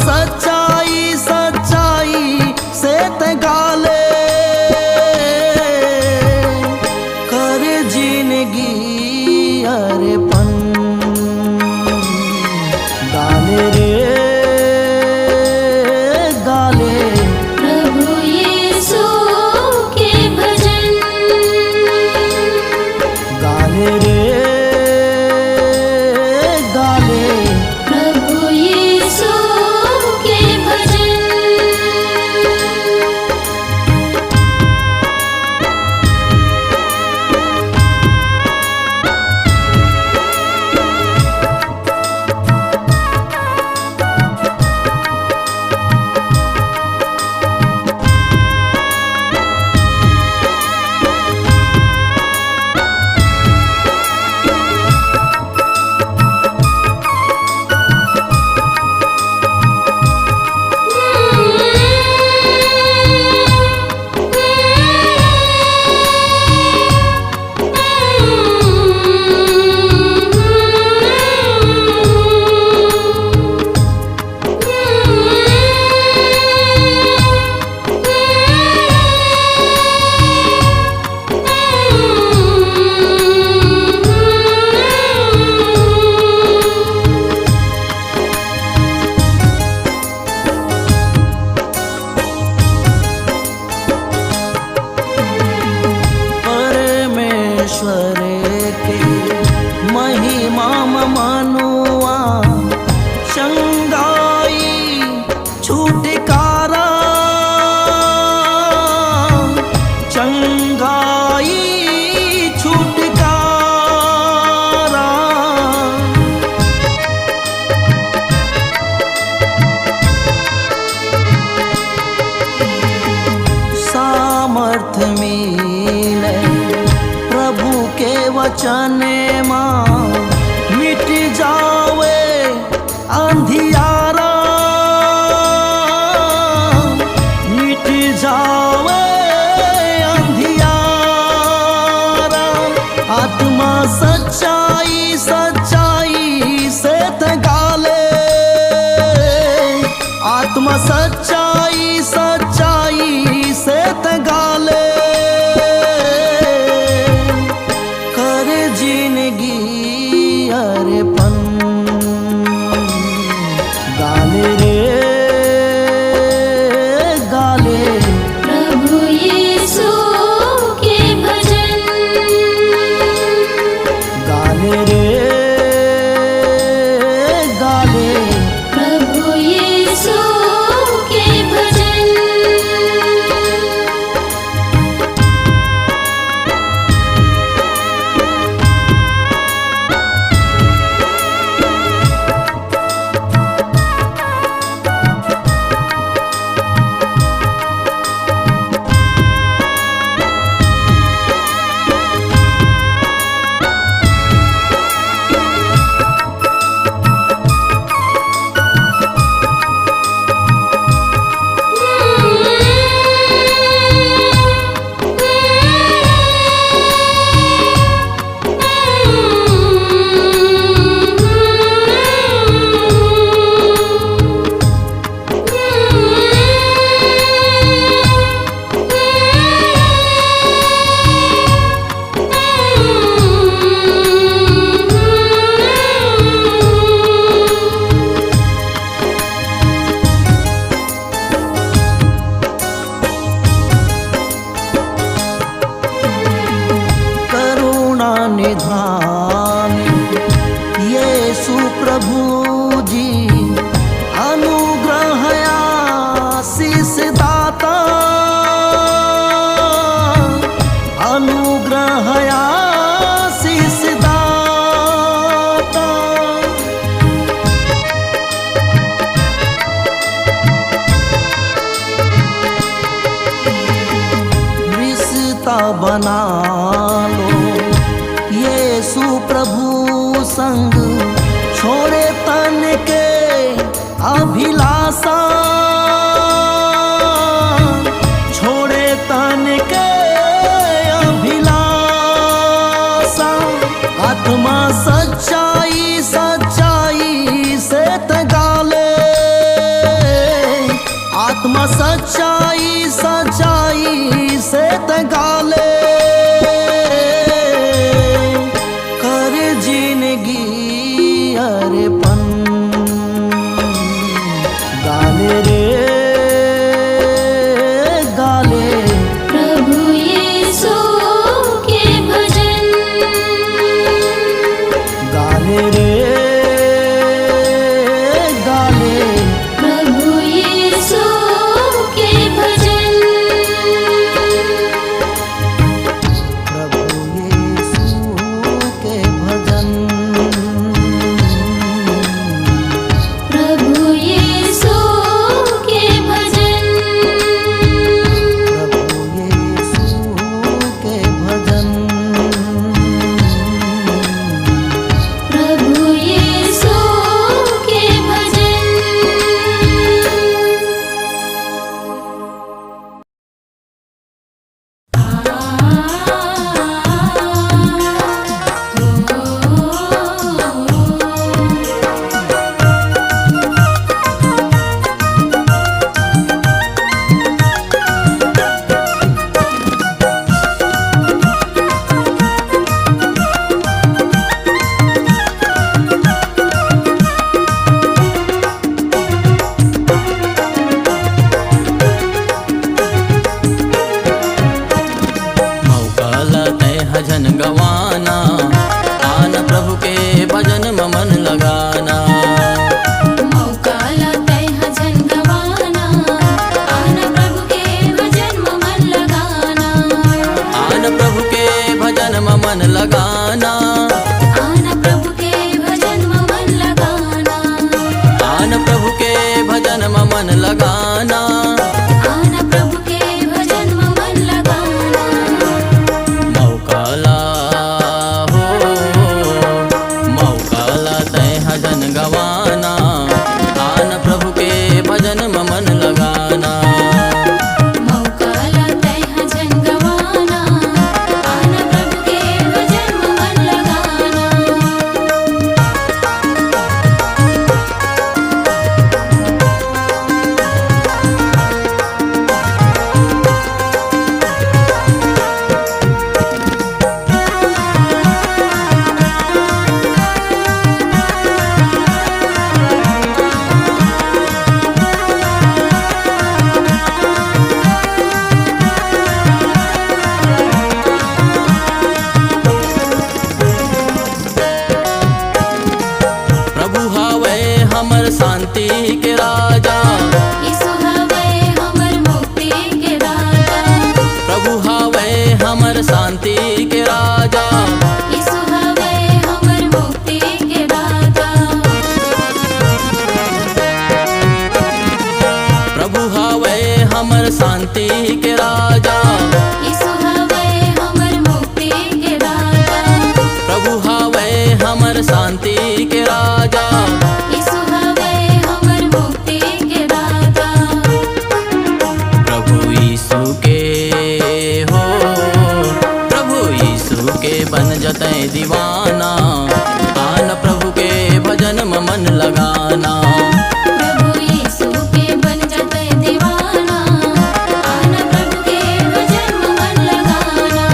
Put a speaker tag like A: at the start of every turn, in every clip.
A: सच्चाई सच्चाई से तगाले कर जिंदगी अरेपन गाले रे गाले
B: प्रभु यीशु के भजन
A: गाले रे गाले
B: प्रभु यीशु के भजन
A: परमेश्वर के महिमा मनुआ शंगाई छुटकारा चंगाई छुटकारा सामर्थ मिले प्रभु के वचन मां मिट जावे अंधियारा मिट जावे अंधियारा आत्मा सच्चाई सच्चाई से तगाले आत्मा सच्चाई सच्चाई से तगाले कर जिंदगी अरेपन गाले रे गाले
B: प्रभु यीशु के भजन
A: गाले रे गाले
B: प्रभु यीशु के भजन
A: निधान यीशु प्रभु जी अनुग्रह आशीष दाता अनुग्रह आशीष दाता रिश्ता बना लो यीशु प्रभु संग छोड़े तन के अभिलाषा छोड़े तन के अभिलाषा आत्मा सच्चाई सच्चाई से तगाले
C: आन प्रभु के भजन में मन लगाना,
B: आना प्रभु के भजन में मन लगाना।
C: मौकाला हो मौकाला तय हजन गवाना, आन प्रभु के भजन में मन लगाना।
B: मौका लाता है भजन गवाना, आना प्रभु के भजन में मन लगाना।
C: प्रभु हावे हमर शांति के राजा,
B: यीशु हवे हमर मुक्ति के राजा।
C: प्रभु हावे हमर शांति के राजा,
B: यीशु हवे हमर मुक्ति के राजा।
C: प्रभु हावे हमर शांति के राजा,
B: यीशु हवे हमर मुक्ति के राजा।
C: प्रभु हावे हमर शांति के राजा।
B: यीशु हवे हमर मुक्ति के राजा।
C: प्रभु यीशु के हो प्रभु यीशु के बन जतै दीवाना, आन प्रभु के भजन में मन लगाना।
B: प्रभु यीशु के बन जाते दीवाना, आना प्रभु के भजन में मन लगाना।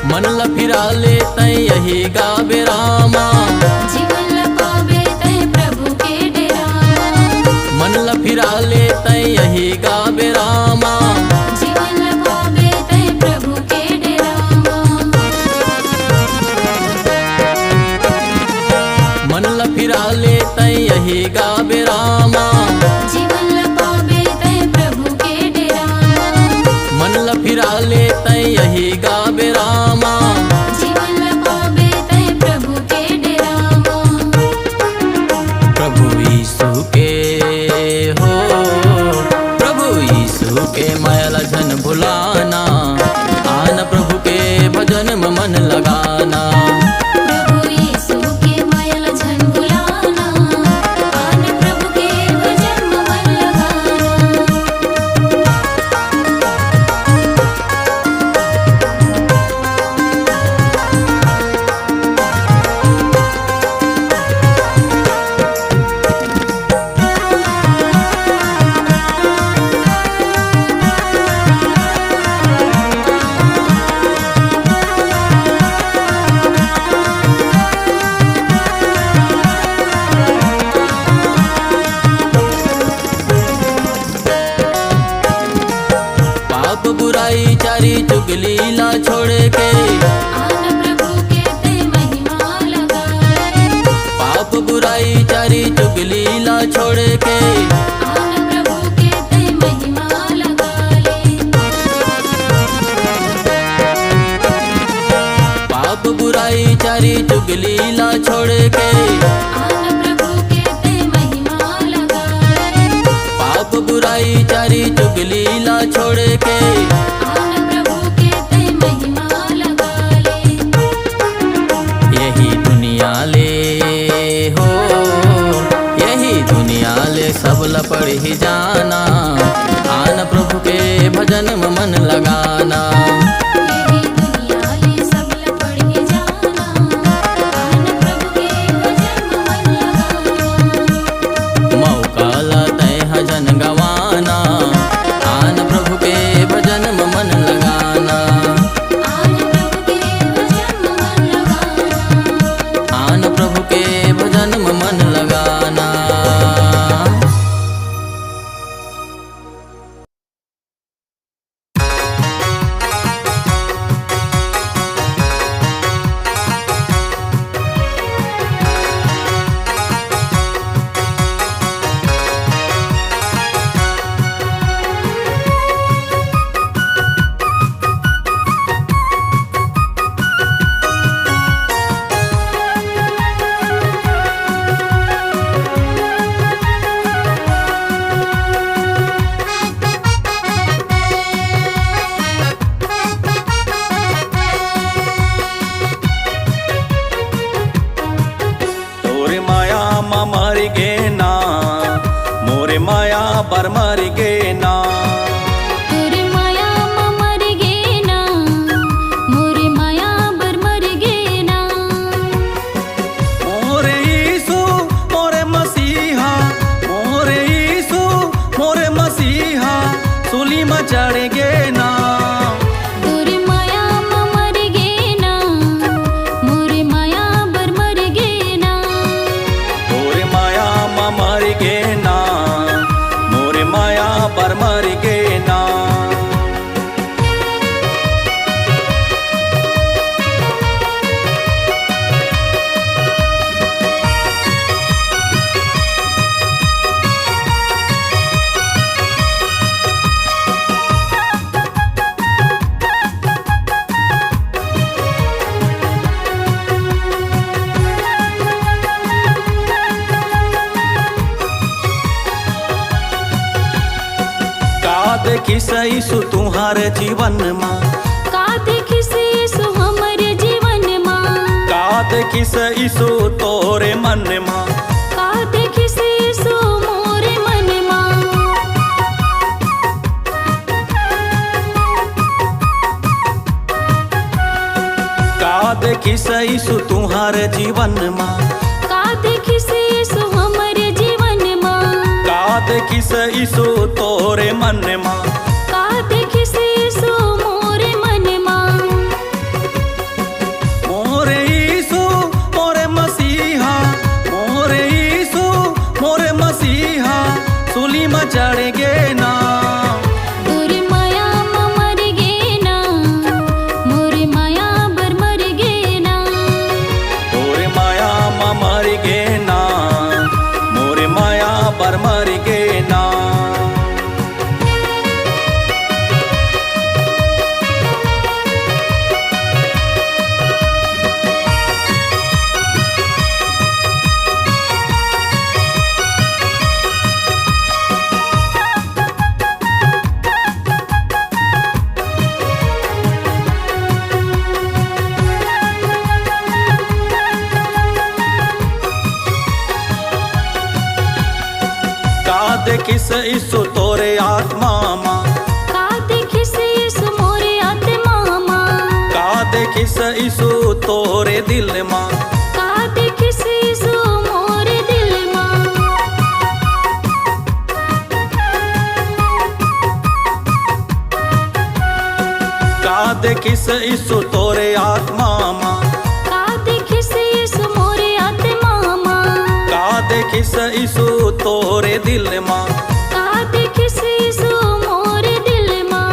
C: मन लफिरा ले तै यही गावे रामा,
B: जीवन पावे ते प्रभु के डेरावा।
C: मन लफिरा ले तै यही गावे रामा।
B: जीवन पावे ते प्रभु के डेरावा।
C: मन लफिरा ले तै यही गावे रामा।
B: जीवन पावे ते प्रभु के डेरावा।
C: मन लफिरा ले तै यही गावे रामा।
B: जीवन पावे ते प्रभु के डेरावा।
C: प्रभु यीशु के हो प्रभु यीशु के मैल झन भुलाना, आन प्रभु के भजन में मन लगाना।
B: प्रभु यीशु के मायल झन भुलाना, आना प्रभु के भजन में मन लगाना।
C: पाप बुराई चारी चुगली ला छोड़ के,
B: आना प्रभु के ते महिमा लगाए।
C: पाप बुराई चारी चुगली ला छोड़ के,
B: आना प्रभु के ते महिमा लगाए।
C: पाप बुराई चारी चुगली ला छोड़ के,
B: आना प्रभु के ते महिमा लगाए।
C: पाप बुराई चारी चुगली ला छोड़ के,
B: आना प्रभु के ते महिमा लगाए।
C: यही दुनिया ले हो यही दुनिया ले सब लपड़ ही जाना, आन प्रभु के भजन में मन लगाना।
B: यही दुनिया ले सब लपड़ के जाना, आना प्रभु के भजन में मन लगाना।
C: मौका लाते हजन गवाना, आन प्रभु के भजन में मन लगाना।
B: आना प्रभु के भजन में मन लगाना।
C: आन प्रभु के भजन में मन लगाना।
D: गे ना मोरे माया बर मर गे ना
B: तोरे माया मर गे ना मोरे माया बर मर गे ना
D: मोरे यीशु मोरे मसीहा मोरे यीशु मोरे मसीहा सूली में चढ़ गे ना
B: तोरे माया मर गे ना मोरे माया बर मर गे ना
D: मोरे माया मर गे ना मोरे माया बर मर गे ना देखी सईसु तुम्हारे जीवन माँ
B: का देखी से यीशु हमरे जीवन माँ
D: का देखी सईसु तोरे मन माँ
B: का देखी से यीशु मोरे मन माँ
D: का देखी सईसु तुम्हारे जीवन माँ
B: का देखी से यीशु हमरे जीवन माँ
D: का देखी सईसु तोरे मन माँ
B: का देखी से यीशु मोरे मन माँ
D: मोरे यीशु मोरे मसीहा मोरे यीशु मोरे मसीहा सूली में चढ़ गे ना
B: तोरे माया मर गे ना मोरे माया बर मर गे ना
D: तोरे माया मर गे ना मोरे माया बर मर गे ना का देखी सईसु तोरे आत्मा माँ
B: का देखी से यीशु मोरे आत्मा माँ
D: का देखी सईसु तोरे दिल माँ
B: का देखी से यीशु मोरे दिल माँ
D: का देखी सईसु तोरे आत्मा माँ
B: का देखी से यीशु मोरे आत्मा माँ
D: का देखी सईसु तोरे दिल माँ
B: का देखी से यीशु मोरे दिल माँ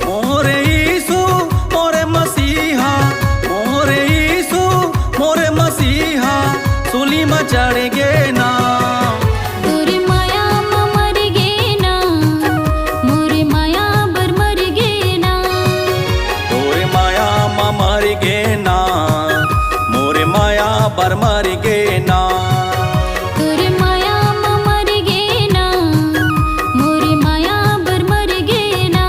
D: मोरे यीशु मोरे मसीहा मोरे यीशु मोरे मसीहा सूली में चढ़ गे ना
B: तोरे माया मर गे ना मोरे माया बर मर गे ना
D: तोरे माया मर गे ना मोरे माया बर मर गे ना
B: तोरे माया मर गे ना मोरे माया बर मर गे ना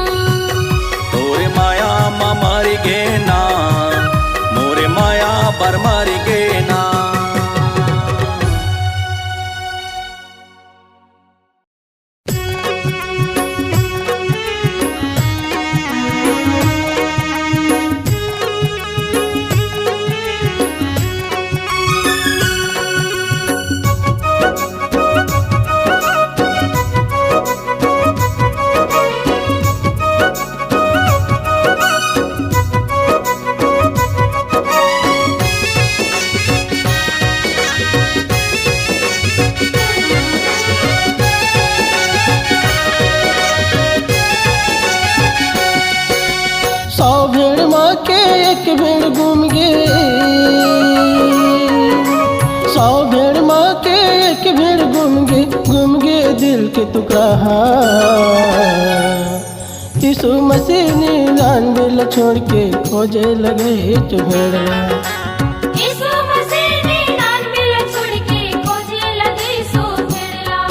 D: तोरे माया मर गे ना मोरे माया बर मर गे ना
E: एक भेड़ घूम गे, 100 भेड़ माँ के एक भेड़ घूम गे दिल के टुकड़ा। यीशु मसीह ने 99 छोड़ के खोजे लगे चुभेड़ा।
B: यीशु मसीह ने 99 छोड़ के खोजे लगे सो भेड़ला।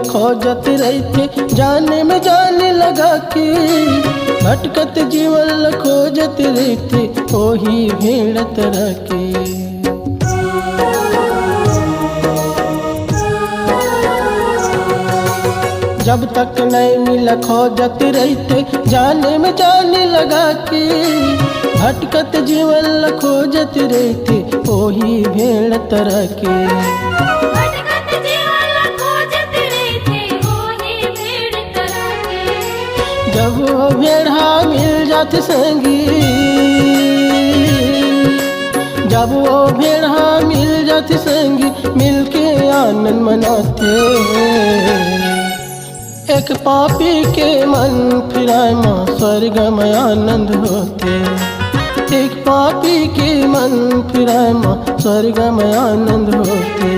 E: खोजत रहते जाने में जाने लगा के भटकत जीवन खोजत रहते वही भेड़ तरह के। जब तक नहीं मिला खोजत रहते जाने में जाने लगा के भटकत जीवन खोजत रहते वही भेड़ तरह के।
B: भटकत जीवन खोजत रहते वही भेड़ तरह के।
E: जब वो भेड़ा मिल जाते संगी, जब वो भेड़ा मिल जाते संगी मिलके आनंद मनाते। एक पापी के मन फिराए माँ स्वर्ग में आनंद होते। एक पापी के मन फिराए माँ स्वर्ग में आनंद होते।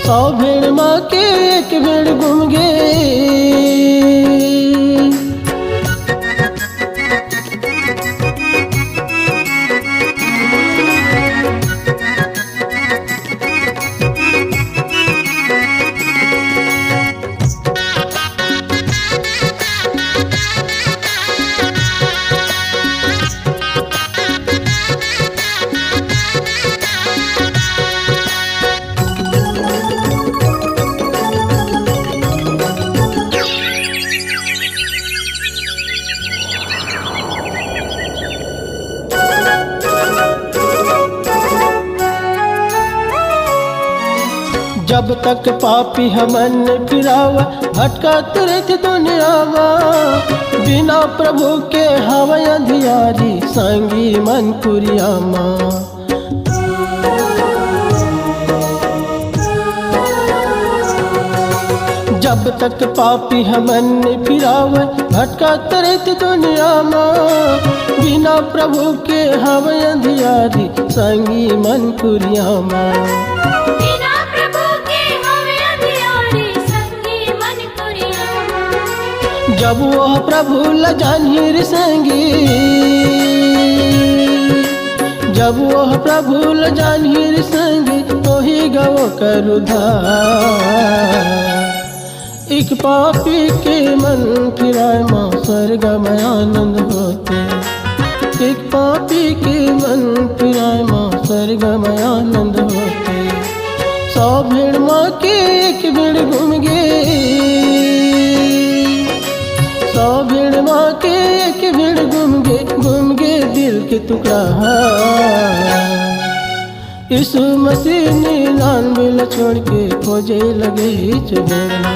E: 100 भेड़ माँ के एक भेड़ गुम गए। जब तक पापी हमन फिरावा भटकत रहते दुनिया में बिना प्रभु के हवा अंधियारी संगी मन पुरिया माँ। जब तक पापी हमन फिरावा भटकत रहते दुनिया में बिना प्रभु के हवा अंधियारी संगी मन पुरिया माँ। जब वह प्रभु ल जानिर संगी, जब वह प्रभु ल जानिर संगी तो ही गव कर उद्धार। एक पापी के मन फिराए माँ स्वर्ग में आनंद होते। एक पापी के मन फिराए माँ स्वर्ग में आनंद होते। 100 भेड़ माँ के एक भेड़ गुम गए। 100 भेड़ माँ के एक भेड़ गुम गे दिल के टुकड़ा। यीशु मसीह ने नान बिल छोड़ के खोजे लगे हिच भेड़ना।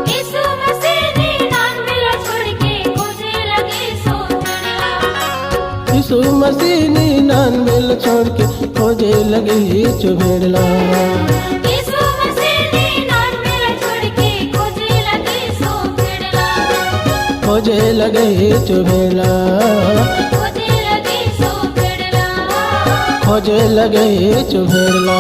B: यीशु मसीह ने नान बिल छोड़ के खोजे लगे सो भेड़ना।
E: यीशु मसीह ने नान बिल छोड़ के खोजे लगे हिच भेड़ना। खोजे लगे चुभेला, खोजे लगे चुभेला।